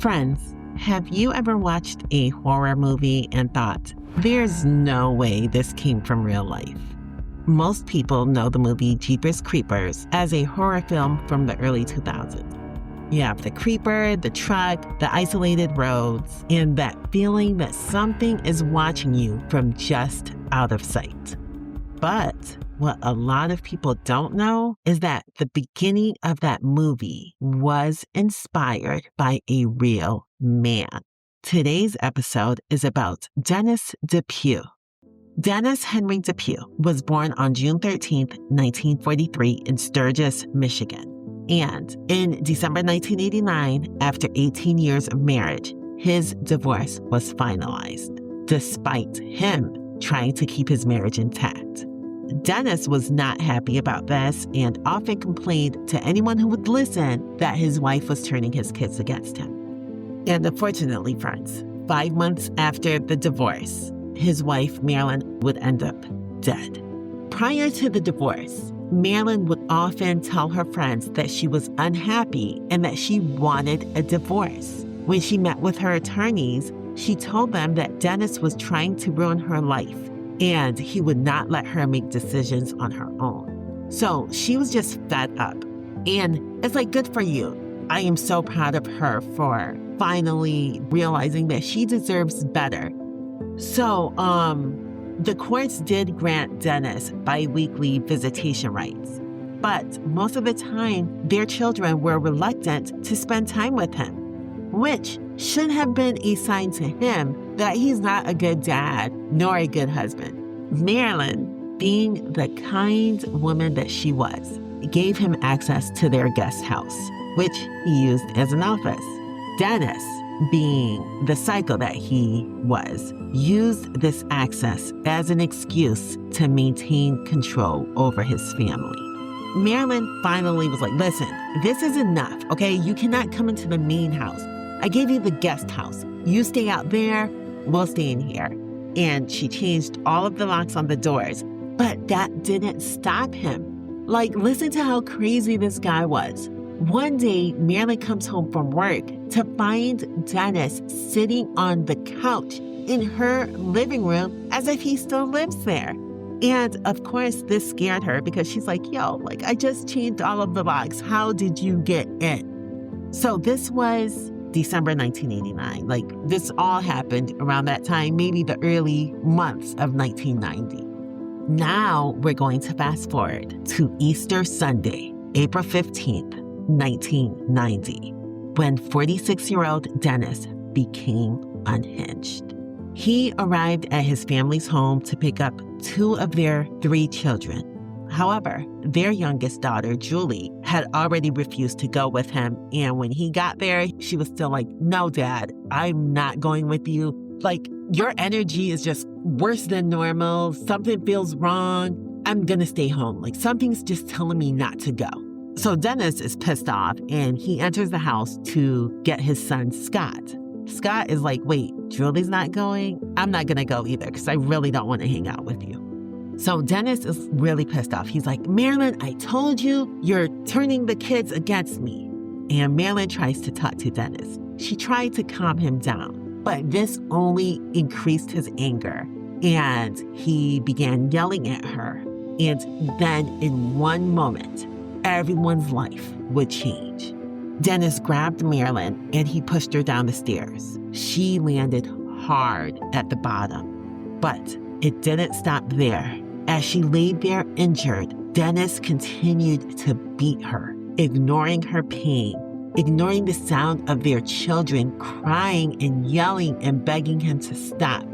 Friends, have you ever watched a horror movie and thought, there's no way this came from real life? Most people know the movie Jeepers Creepers as a horror film from the early 2000s. You have the creeper, the truck, the isolated roads, and that feeling that something is watching you from just out of sight. But what a lot of people don't know is that the beginning of that movie was inspired by a real man. Today's episode is about Dennis DePue. Dennis Henry DePue was born on June 13, 1943 in Sturgis, Michigan. And in December 1989, after 18 years of marriage, his divorce was finalized, despite him trying to keep his marriage intact. Dennis was not happy about this and often complained to anyone who would listen that his wife was turning his kids against him. And unfortunately, friends, 5 months after the divorce, his wife, Marilynn, would end up dead. Prior to the divorce, Marilynn would often tell her friends that she was unhappy and that she wanted a divorce. When she met with her attorneys, she told them that Dennis was trying to ruin her life and he would not let her make decisions on her own. So she was just fed up. And it's like, good for you. I am so proud of her for finally realizing that she deserves better. So, the courts did grant Dennis biweekly visitation rights, but most of the time, their children were reluctant to spend time with him, which should have been a sign to him that he's not a good dad nor a good husband. Marilynn, being the kind woman that she was, gave him access to their guest house, which he used as an office. Dennis, being the psycho that he was, used this access as an excuse to maintain control over his family. Marilynn finally was like, listen, this is enough, okay? You cannot come into the main house. I gave you the guest house. You stay out there, we'll stay in here. And she changed all of the locks on the doors, but that didn't stop him. Like, listen to how crazy this guy was. One day, Marilynn comes home from work to find Dennis sitting on the couch in her living room as if he still lives there. And of course, this scared her because she's like, I just changed all of the locks. How did you get in? So this was December 1989. This all happened around that time, maybe the early months of 1990. Now we're going to fast forward to Easter Sunday, April 15th, 1990, when 46-year-old Dennis became unhinged. He arrived at his family's home to pick up 2 of their 3 children. However, their youngest daughter, Julie, had already refused to go with him. And when he got there, she was still like, no, Dad, I'm not going with you. Your energy is just worse than normal. Something feels wrong. I'm going to stay home. Something's just telling me not to go. So Dennis is pissed off and he enters the house to get his son, Scott. Scott is like, wait, Julie's not going? I'm not going to go either because I really don't want to hang out with you. So Dennis is really pissed off. He's like, Marilynn, I told you, you're turning the kids against me. And Marilynn tries to talk to Dennis. She tried to calm him down, but this only increased his anger. And he began yelling at her. And then in one moment, everyone's life would change. Dennis grabbed Marilynn and he pushed her down the stairs. She landed hard at the bottom, but it didn't stop there. As she laid there injured, Dennis continued to beat her, ignoring her pain, ignoring the sound of their children crying and yelling and begging him to stop,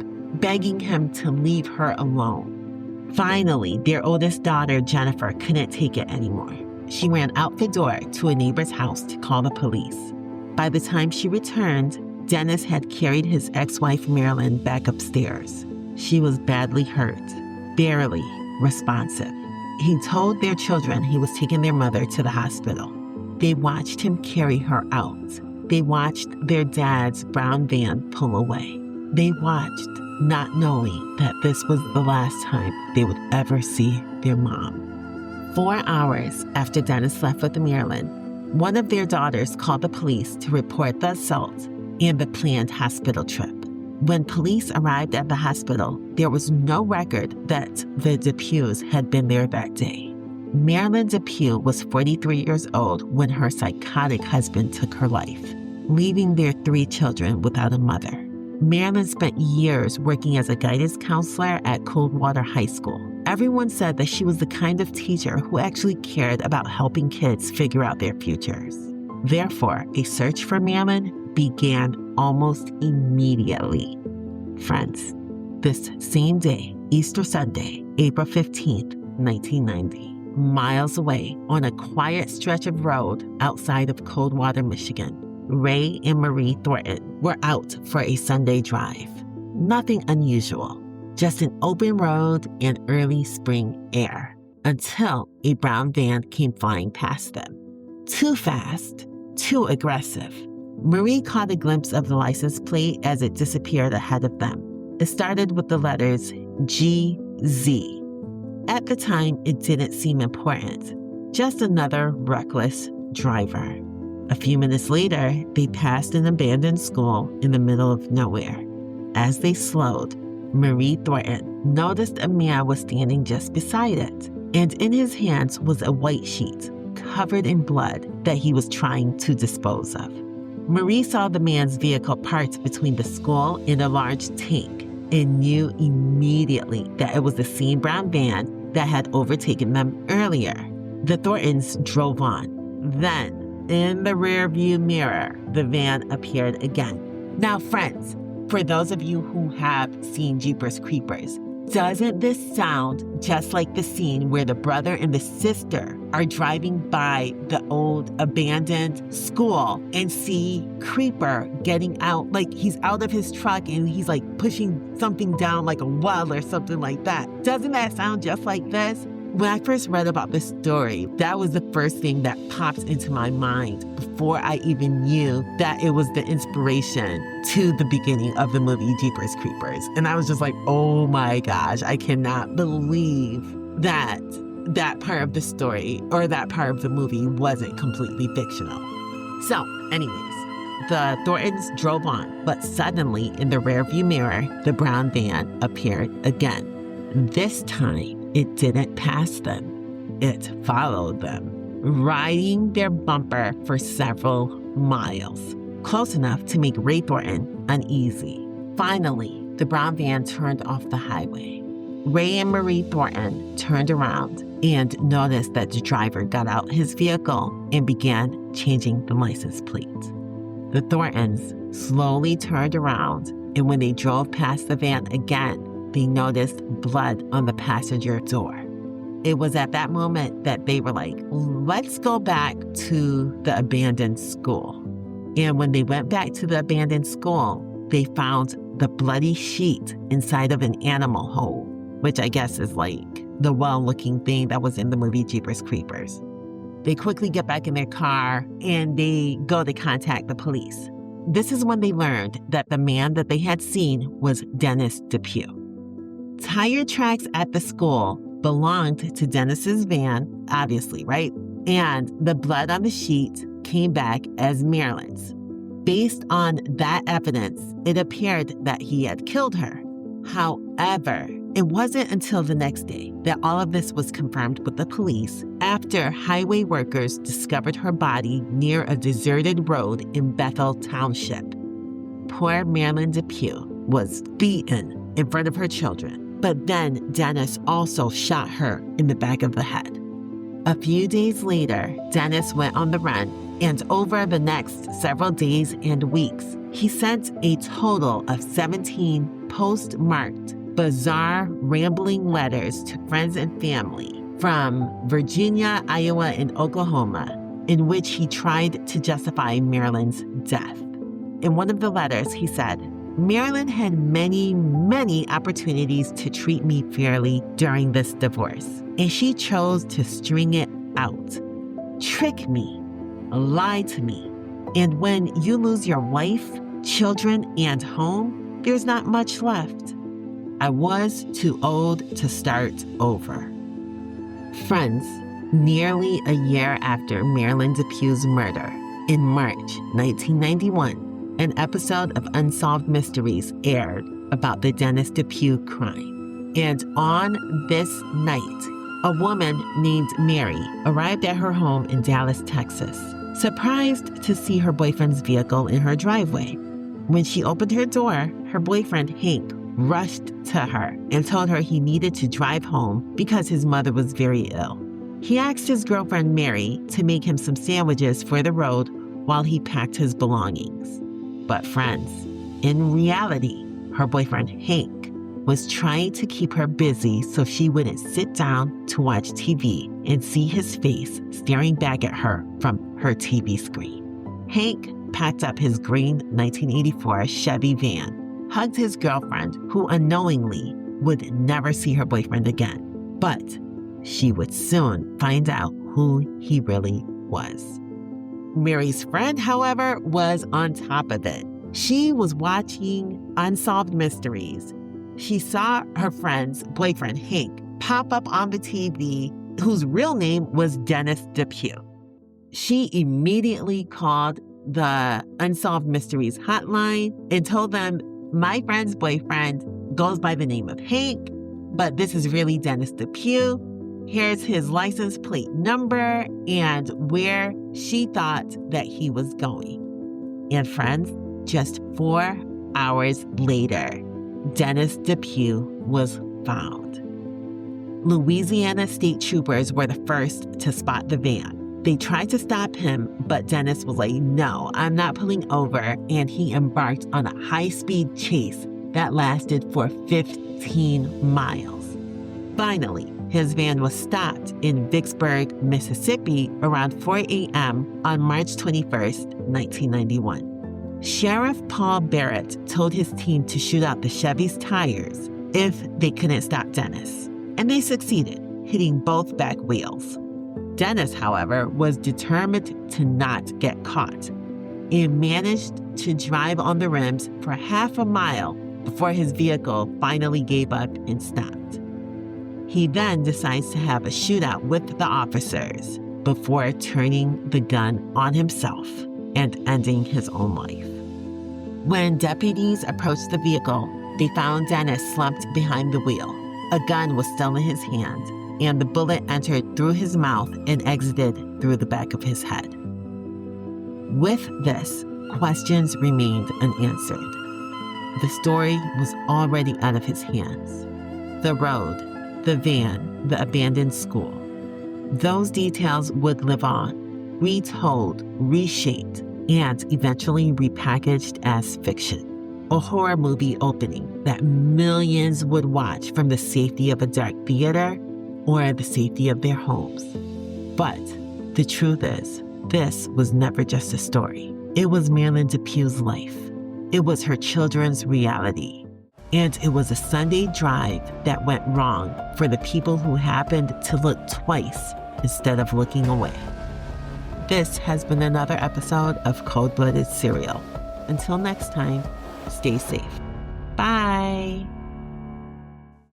begging him to leave her alone. Finally, their oldest daughter, Jennifer, couldn't take it anymore. She ran out the door to a neighbor's house to call the police. By the time she returned, Dennis had carried his ex-wife Marilynn back upstairs. She was badly hurt, barely responsive. He told their children he was taking their mother to the hospital. They watched him carry her out. They watched their dad's brown van pull away. They watched, not knowing that this was the last time they would ever see their mom. 4 hours after Dennis left with Marilynn, one of their daughters called the police to report the assault and the planned hospital trip. When police arrived at the hospital, there was no record that the DePues had been there that day. Marilynn DePue was 43 years old when her psychotic husband took her life, leaving their 3 children without a mother. Marilynn spent years working as a guidance counselor at Coldwater High School. Everyone said that she was the kind of teacher who actually cared about helping kids figure out their futures. Therefore, a search for Marilynn began almost immediately. Friends, this same day, Easter Sunday, April 15th, 1990, miles away on a quiet stretch of road outside of Coldwater, Michigan, Ray and Marie Thornton were out for a Sunday drive. Nothing unusual, just an open road and early spring air, until a brown van came flying past them. Too fast, too aggressive. Marie caught a glimpse of the license plate as it disappeared ahead of them. It started with the letters GZ. At the time, it didn't seem important. Just another reckless driver. A few minutes later, they passed an abandoned school in the middle of nowhere. As they slowed, Marie Thornton noticed a man was standing just beside it, and in his hands was a white sheet covered in blood that he was trying to dispose of. Marie saw the man's vehicle parked between the school and a large tank and knew immediately that it was the same brown van that had overtaken them earlier. The Thorntons drove on. Then, in the rearview mirror, the van appeared again. Now, friends, for those of you who have seen Jeepers Creepers, doesn't this sound just like the scene where the brother and the sister are driving by the old abandoned school and see Creeper getting out, like he's out of his truck and he's like pushing something down like a well or something like that? Doesn't that sound just like this? When I first read about this story, that was the first thing that popped into my mind before I even knew that it was the inspiration to the beginning of the movie Jeepers Creepers. And I was just like, oh my gosh, I cannot believe that that part of the story or that part of the movie wasn't completely fictional. So, anyways, the Thorntons drove on, but suddenly in the rearview mirror, the brown van appeared again. This time, it didn't pass them. It followed them, riding their bumper for several miles, close enough to make Ray Thornton uneasy. Finally, the brown van turned off the highway. Ray and Marie Thornton turned around and noticed that the driver got out his vehicle and began changing the license plate. The Thorntons slowly turned around, and when they drove past the van again, they noticed blood on the passenger door. It was at that moment that they were like, let's go back to the abandoned school. And when they went back to the abandoned school, they found the bloody sheet inside of an animal hole, which I guess is like the well-looking thing that was in the movie Jeepers Creepers. They quickly get back in their car and they go to contact the police. This is when they learned that the man that they had seen was Dennis DePue. Tire tracks at the school belonged to Dennis's van, obviously, right? And the blood on the sheet came back as Marilynn's. Based on that evidence, it appeared that he had killed her. However, it wasn't until the next day that all of this was confirmed with the police after highway workers discovered her body near a deserted road in Bethel Township. Poor Marilynn DePue was beaten in front of her children. But then Dennis also shot her in the back of the head. A few days later, Dennis went on the run, and over the next several days and weeks, he sent a total of 17 postmarked, bizarre, rambling letters to friends and family from Virginia, Iowa, and Oklahoma, in which he tried to justify Marilynn's death. In one of the letters, he said, Marilynn had many opportunities to treat me fairly during this divorce, and she chose to string it out, trick me, lie to me. And when you lose your wife, children, and home, there's not much left. I was too old to start over. Friends, nearly a year after Marilynn DePue's murder, in March 1991, an episode of Unsolved Mysteries aired about the Dennis DePue crime. And on this night, a woman named Mary arrived at her home in Dallas, Texas, surprised to see her boyfriend's vehicle in her driveway. When she opened her door, her boyfriend, Hank, rushed to her and told her he needed to drive home because his mother was very ill. He asked his girlfriend, Mary, to make him some sandwiches for the road while he packed his belongings. But friends, in reality, her boyfriend, Hank, was trying to keep her busy so she wouldn't sit down to watch TV and see his face staring back at her from her TV screen. Hank packed up his green 1984 Chevy van, hugged his girlfriend, who unknowingly would never see her boyfriend again. But she would soon find out who he really was. Mary's friend, however, was on top of it. She was watching Unsolved Mysteries. She saw her friend's boyfriend, Hank, pop up on the TV, whose real name was Dennis DePue. She immediately called the Unsolved Mysteries hotline and told them, "My friend's boyfriend goes by the name of Hank, but this is really Dennis DePue. Here's his license plate number and where she thought that he was going." And friends, just 4 hours later, Dennis DePue was found. Louisiana state troopers were the first to spot the van. They tried to stop him, but Dennis was like, "No, I'm not pulling over," and he embarked on a high-speed chase that lasted for 15 miles. Finally, his van was stopped in Vicksburg, Mississippi around 4 a.m. on March 21st, 1991. Sheriff Paul Barrett told his team to shoot out the Chevy's tires if they couldn't stop Dennis, and they succeeded, hitting both back wheels. Dennis, however, was determined to not get caught and managed to drive on the rims for half a mile before his vehicle finally gave up and stopped. He then decides to have a shootout with the officers before turning the gun on himself and ending his own life. When deputies approached the vehicle, they found Dennis slumped behind the wheel. A gun was still in his hand, and the bullet entered through his mouth and exited through the back of his head. With this, questions remained unanswered. The story was already out of his hands. The road, the van, the abandoned school. Those details would live on, retold, reshaped, and eventually repackaged as fiction. A horror movie opening that millions would watch from the safety of a dark theater or the safety of their homes. But the truth is, this was never just a story. It was Marilynn DePue's life. It was her children's reality. And it was a Sunday drive that went wrong for the people who happened to look twice instead of looking away. This has been another episode of Cold-Blooded Serial. Until next time, stay safe.